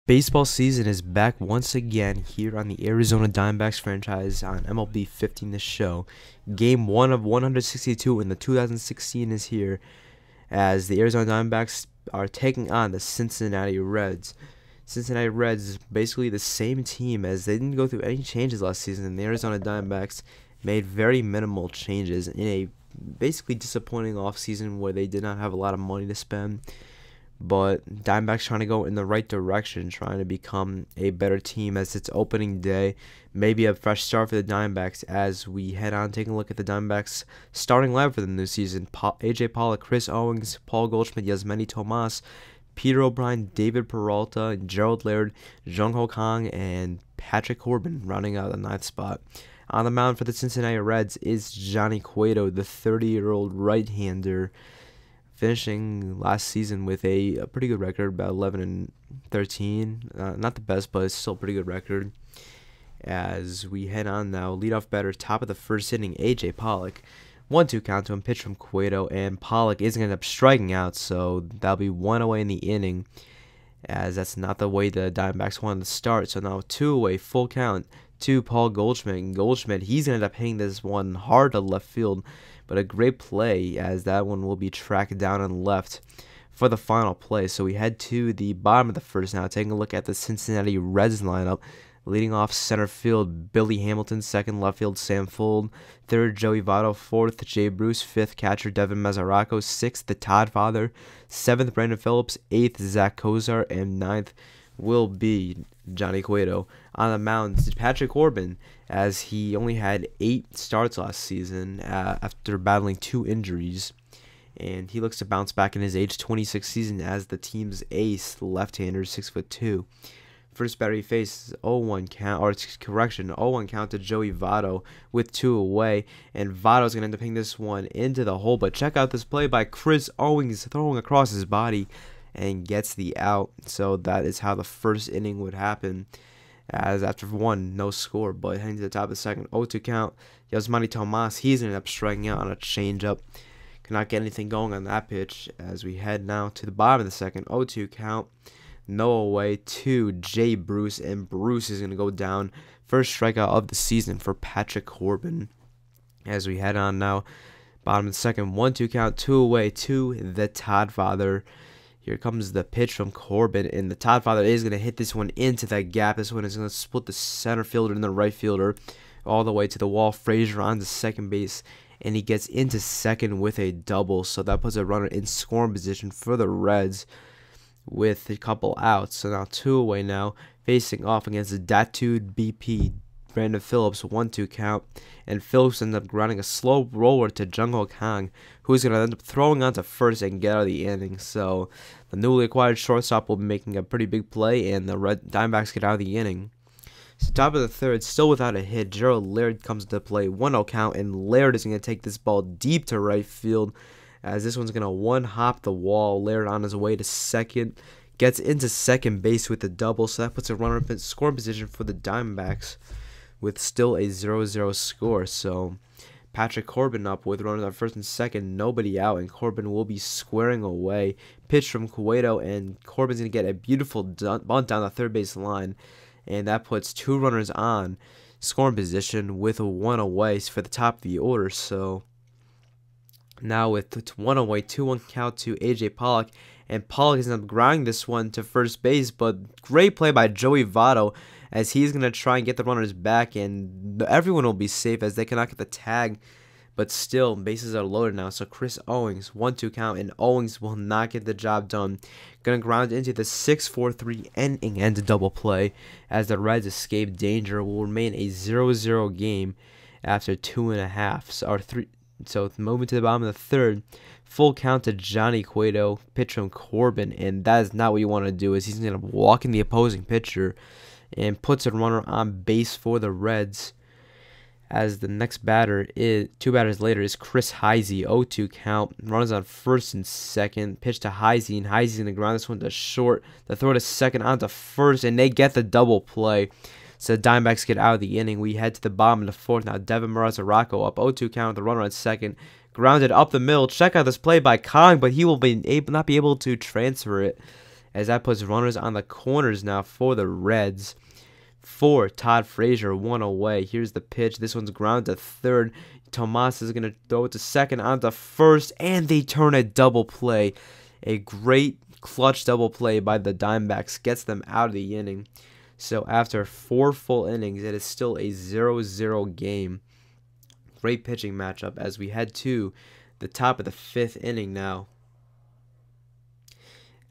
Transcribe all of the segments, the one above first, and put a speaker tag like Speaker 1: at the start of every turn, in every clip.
Speaker 1: Baseball season is back once again here on the Arizona Diamondbacks franchise on MLB 15 The Show. Game 1 of 162 in the 2016 is here as the Arizona Diamondbacks are taking on the Cincinnati Reds. Cincinnati Reds is basically the same team as they didn't go through any changes last season, and the Arizona Diamondbacks made very minimal changes in a basically disappointing offseason where they did not have a lot of money to spend. But Diamondbacks trying to go in the right direction, trying to become a better team as it's opening day. Maybe a fresh start for the Diamondbacks as we head on taking a look at the Diamondbacks starting lineup for the new season. AJ Pollock, Chris Owings, Paul Goldschmidt, Yasmany Tomas, Peter O'Brien, David Peralta, Gerald Laird, Jung Ho Kang, and Patrick Corbin rounding out the 9th spot. On the mound for the Cincinnati Reds is Johnny Cueto, the 30-year-old right-hander, finishing last season with a pretty good record, about 11-13. Not the best, but it's still a pretty good record. As we head on now, leadoff batter, top of the first inning, AJ Pollock. 1-2 count to him, pitch from Cueto, and Pollock is going to end up striking out, so that'll be 1 away in the inning, as that's not the way the Diamondbacks wanted to start. So now 2 away, full count to Paul Goldschmidt. And Goldschmidt, he's going to end up hitting this one hard to left field, but a great play as that one will be tracked down and left for the final play. So we head to the bottom of the first now, taking a look at the Cincinnati Reds lineup. Leading off center field, Billy Hamilton. Second, left field, Sam Fuld. Third, Joey Votto. Fourth, Jay Bruce. Fifth, catcher Devin Mesoraco. Sixth, the Todd Father. Seventh, Brandon Phillips. Eighth, Zach Kozar. And ninth will be Johnny Cueto. On the mound, Patrick Corbin, as he only had 8 starts last season after battling 2 injuries. And he looks to bounce back in his age 26 season as the team's ace, the left-hander, 6'2". First batter he faces 0-1 count, or correction, 0-1 count to Joey Votto with 2 away, and Votto's gonna end up hitting this one into the hole. But check out this play by Chris Owings, throwing across his body and gets the out. So that is how the first inning would happen, as after 1, no score. But heading to the top of the second, 0-2 count, Yasmany Tomas, he's gonna end up striking out on a changeup. Cannot get anything going on that pitch. As we head now to the bottom of the second, 0-2 count. No away to Jay Bruce, and Bruce is going to go down. First strikeout of the season for Patrick Corbin. As we head on now, bottom of the second, 1-2 count, 2 away to the Todd Father. Here comes the pitch from Corbin, and the Todd Father is going to hit this one into that gap. This one is going to split the center fielder and the right fielder all the way to the wall. Frazier on to second base, and he gets into second with a double. So that puts a runner in scoring position for the Reds with a couple outs. So now 2 away now, facing off against the Datude BP, Brandon Phillips, 1-2 count, and Phillips ends up grounding a slow roller to Jung Ho Kang, who's going to end up throwing onto first and get out of the inning. So the newly acquired shortstop will be making a pretty big play, and the Red Diamondbacks get out of the inning. So top of the third, still without a hit, Gerald Laird comes to play, 1-0 count, and Laird is going to take this ball deep to right field, as this one's going to one-hop the wall. Laird on his way to second, gets into second base with a double, so that puts a runner in scoring position for the Diamondbacks with still a 0-0 score. So Patrick Corbin up with runners on first and second, nobody out, and Corbin will be squaring away. Pitch from Cueto, and Corbin's going to get a beautiful bunt down the third base line, and that puts 2 runners on scoring position with 1 away for the top of the order. So now with 1 away, 2-1 count to AJ Pollock, and Pollock ends up grounding this one to first base, but great play by Joey Votto as he's going to try and get the runners back, and everyone will be safe as they cannot get the tag, but still, bases are loaded now. So Chris Owings, 1-2 count, and Owings will not get the job done. Going to ground into the 6-4-3 inning and a double play as the Reds escape danger. Will remain a 0-0 game after 2.5 or 3. So moving to the bottom of the third, full count to Johnny Cueto, pitch from Corbin, and that is not what you want to do, as he's going to walk in the opposing pitcher and puts a runner on base for the Reds. As the next batter is 2 batters later is Chris Heisey, 0-2 count, runners on first and second, pitch to Heisey, and Heisey's going to ground this one to short, the throw to second onto first, and they get the double play. So the Diamondbacks get out of the inning. We head to the bottom of the fourth now. Devin Mesoraco up 0-2 count with the runner on second. Grounded up the middle. Check out this play by Kang, but he will not be able to transfer it as that puts runners on the corners now for the Reds. For Todd Frazier, one away. Here's the pitch. This one's ground to third. Tomas is going to throw it to second, on to first, and they turn a double play. A great clutch double play by the Diamondbacks gets them out of the inning. So after 4 full innings, it is still a 0-0 game. Great pitching matchup as we head to the top of the 5th inning now.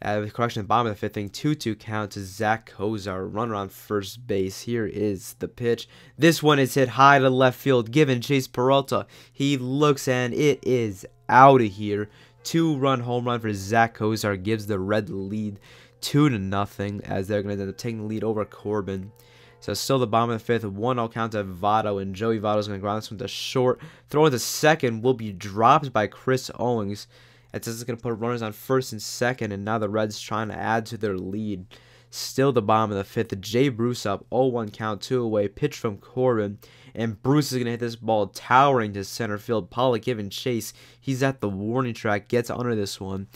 Speaker 1: Correction, the bottom of the 5th inning, 2-2 count to Zach Kozar, runner on first base. Here is the pitch. This one is hit high to left field, given Chase Peralta. He looks and it is out of here. 2-run home run for Zach Kozar gives the Red the lead 2-0 as they're going to end up taking the lead over Corbin. So still the bottom of the 5th, 1-0 count to Votto, and Joey Votto is going to ground this one to short. Throw into second will be dropped by Chris Owings. It's just going to put runners on first and second, and now the Reds trying to add to their lead. Still the bottom of the 5th, Jay Bruce up, 0-1 count, 2 away, pitch from Corbin, and Bruce is going to hit this ball towering to center field. Pollock giving chase. He's at the warning track, gets under this one,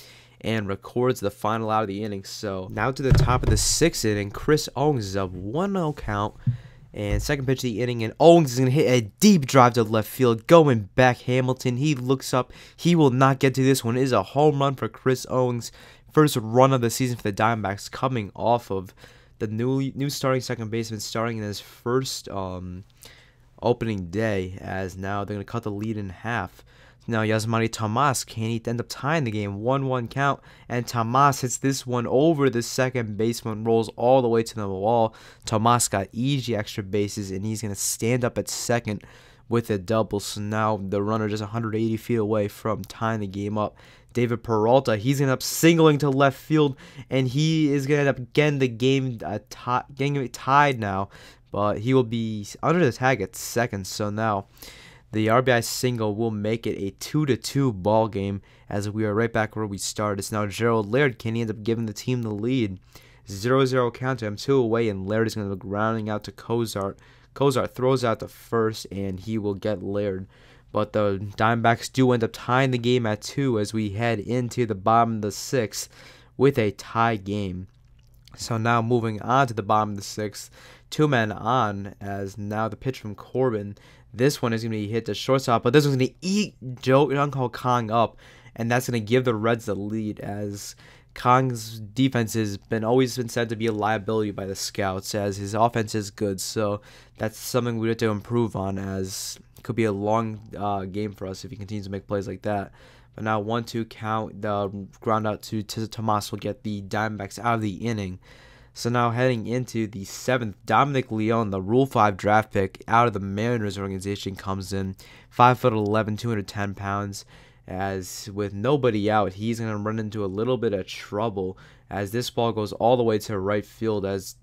Speaker 1: and records the final out of the inning. So now to the top of the 6th inning, Chris Owings is up, 1-0 count. And second pitch of the inning, and Owings is going to hit a deep drive to left field. Going back, Hamilton. He looks up. He will not get to this one. It is a home run for Chris Owings. First run of the season for the Diamondbacks, coming off of the new starting second baseman starting in his first opening day, as now they're going to cut the lead in half. Now Yasmani Tomas, can he end up tying the game? 1-1 count, and Tomas hits this one over the second baseman, rolls all the way to the wall. Tomas got easy extra bases, and he's going to stand up at second with a double. So now the runner just 180 feet away from tying the game up. David Peralta, he's going to end up singling to left field, and he is going to end up getting the game getting it tied now. But he will be under the tag at second, so now the RBI single will make it a 2-2 ball game, as we are right back where we started. It's now Gerald Laird. Can he end up giving the team the lead? 0-0 count to him, 2 away, and Laird is going to be grounding out to Kozar. Kozar throws out to first, and he will get Laird. But the Diamondbacks do end up tying the game at 2 as we head into the bottom of the 6th with a tie game. So now moving on to the bottom of the 6th, 2 men on, as now the pitch from Corbin. This one is going to be hit to shortstop, but this one's going to eat Jung-Ho Kang up, and that's going to give the Reds the lead, as Kang's defense has always been said to be a liability by the scouts, as his offense is good. So that's something we have to improve on, as it could be a long game for us if he continues to make plays like that. But now 1-2 count, the ground out to Tomas will get the Diamondbacks out of the inning. So now heading into the 7th, Dominic Leone, the Rule 5 draft pick out of the Mariners organization, comes in. 5'11", 210 pounds. As with nobody out, he's going to run into a little bit of trouble, as this ball goes all the way to right field, as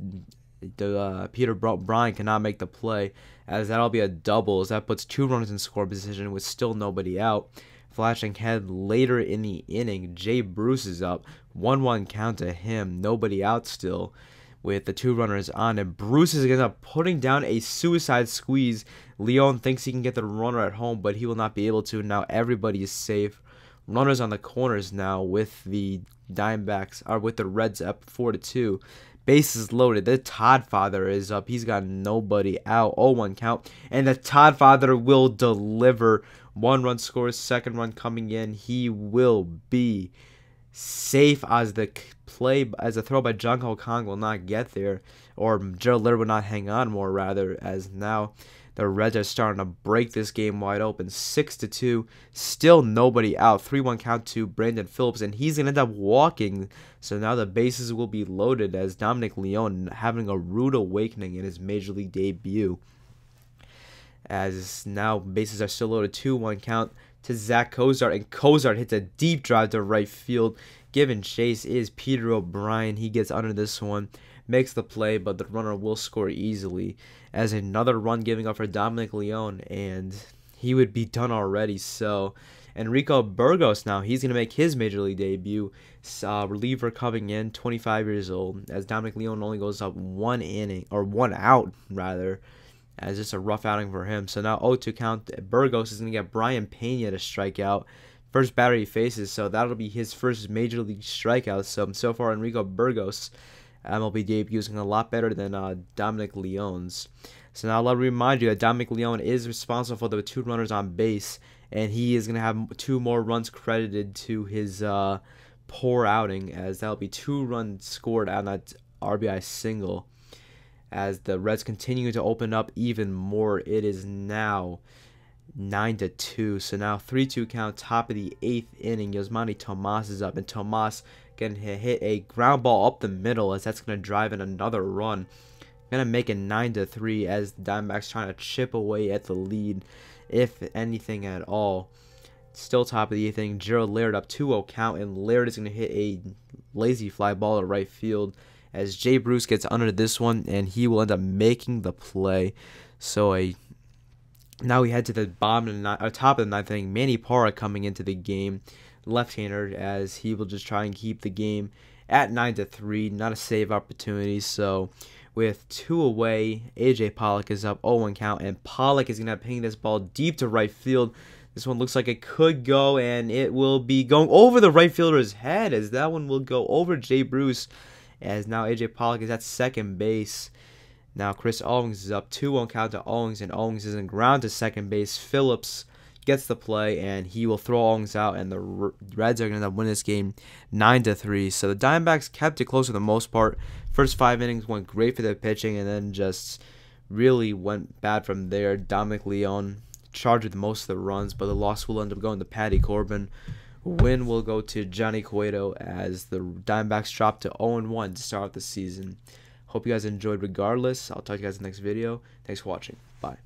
Speaker 1: Peter Bryan cannot make the play, as that'll be a double, as that puts 2 runners in score position with still nobody out. Flashing head later in the inning, Jay Bruce is up, 1-1 count to him, nobody out still, with the 2 runners on, and Bruce is going to up putting down a suicide squeeze. Leone thinks he can get the runner at home, but he will not be able to. Now everybody is safe. Runners on the corners now with the Diamondbacks, or with the Reds up 4-2. Bases loaded. The Todd Father is up. He's got nobody out. 0-1 count, and the Todd Father will deliver. 1 run scores, 2nd run coming in. He will be safe, as the throw by Jung-Ho Kang will not get there, or Gerald Laird will not hang on more, rather, as now the Reds are starting to break this game wide open. 6-2, still nobody out. 3-1 count to Brandon Phillips, and he's going to end up walking. So now the bases will be loaded, as Dominic Leone having a rude awakening in his Major League debut. As now bases are still loaded, 2-1 count to Zach Kozar, and Kozar hits a deep drive to right field. Given chase is Peter O'Brien. He gets under this one, makes the play, but the runner will score easily, as another run giving up for Dominic Leone, and he would be done already. So Enrico Burgos now, he's going to make his Major League debut. Reliever coming in, 25 years old, as Dominic Leone only goes up 1 inning, or 1 out rather, as just a rough outing for him. So now 0-2 count. Burgos is going to get Brian Pena to strike out. first batter he faces, so that'll be his first major league strikeout. So far Enrico Burgos MLB debut is a lot better than Dominic Leone's. So now let me remind you that Dominic Leone is responsible for the 2 runners on base, and he is going to have 2 more runs credited to his poor outing, as that'll be 2 runs scored on that RBI single. As the Reds continue to open up even more, it is now 9-2. So now 3-2 count, top of the 8th inning. Yasmani Tomas is up, and Tomas going to hit a ground ball up the middle, as that's going to drive in another run. Going to make it 9-3, as the Diamondbacks trying to chip away at the lead, if anything at all. Still top of the 8th inning. Gerald Laird up 2-0 count, and Laird is going to hit a lazy fly ball to right field, as Jay Bruce gets under this one, and he will end up making the play. So now we head to the top of the 9th inning. Manny Parra coming into the game, left-hander, as he will just try and keep the game at 9-3. Not a save opportunity. So with 2 away, AJ Pollock is up 0-1 count, and Pollock is going to ping this ball deep to right field. This one looks like it could go, and it will be going over the right fielder's head, as that one will go over Jay Bruce, as now AJ Pollock is at second base. Now Chris Owings is up 2-1 count to Owings, and Owings is in ground to second base. Phillips gets the play, and he will throw Owings out, and the Reds are going to end up winning this game 9-3. So the Diamondbacks kept it close for the most part. First 5 innings went great for their pitching, and then just really went bad from there. Dominic Leone charged with most of the runs, but the loss will end up going to Patty Corbin. Win will go to Johnny Cueto, as the Diamondbacks dropped to 0-1 to start the season. Hope you guys enjoyed regardless. I'll talk to you guys in the next video. Thanks for watching. Bye.